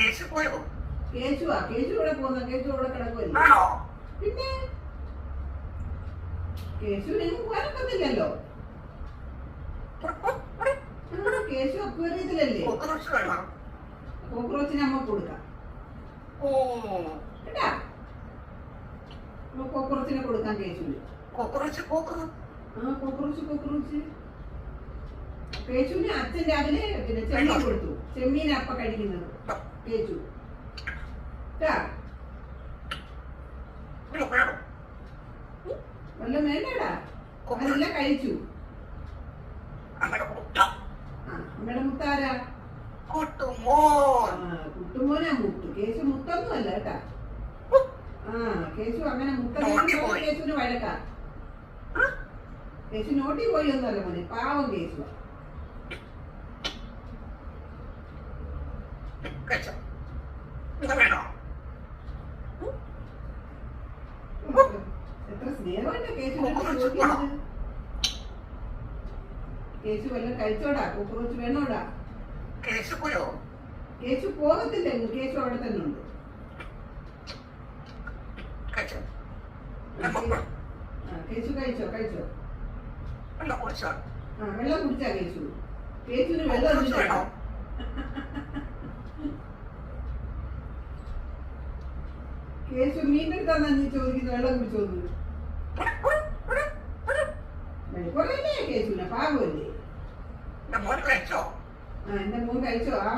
കേശുവാ കേശു ഇവിടെ പോകുന്ന കേശു ഇവിടെ കിടക്കുമല്ലോ. പിന്നെ കേശുവിന് പോകാനൊക്കത്തില്ലല്ലോ. കേശു അക്വേറിയത്തിലല്ലേ. കോക്രോച്ചിന് അമ്മ കൊടുക്കാം കേട്ടാ. കോക്രോച്ചിനെ കൊടുക്കാം കേശുവിന്. കോക്രോച്ച് കേശുവിന് അച്ഛൻ രാവിലെ പിന്നെ ചെമ്മീൻ കൊടുത്തു. ചെമ്മീൻ അപ്പ കഴിക്കുന്നത് കേശു വല്ലതും വേണ്ടടാ. അതെല്ലാം കഴിച്ചു. അമ്മയുടെ മുത്താരാ? കുട്ടുമോനാ മുത്ത്. കേശു മുത്തൊന്നും അല്ല കേട്ടാ. കേശു അങ്ങനെ മുത്ത കേശുവിന് വഴക്കാ. കേശു നോട്ടി പോയി ഒന്നുമല്ല മോനെ, പാവം കേശു. എത്ര സ്നേഹമല്ല കേശു. കേശു വല്ലതും കഴിച്ചോടാ? കോക്രോച്ച് വേണോടാ? കേശു പോകത്തില്ല. കേശു അവിടെ തന്നെ ഉണ്ട്. കേശു കഴിച്ചോ? വെള്ളം കുടിച്ചാ കേശു? കേശുവിന് വെള്ളം കുടിച്ചോ? കേശു മീൻ്റെ അടുത്താന്നാ നീ ചോദിക്കുന്നത് വെള്ളം കുടിച്ചോന്ന്? വെളിക്കുറല്ലേ കേശുവിനെ? പാവല്ലേ? എന്റെ മോൻ കഴിച്ചോ? ആ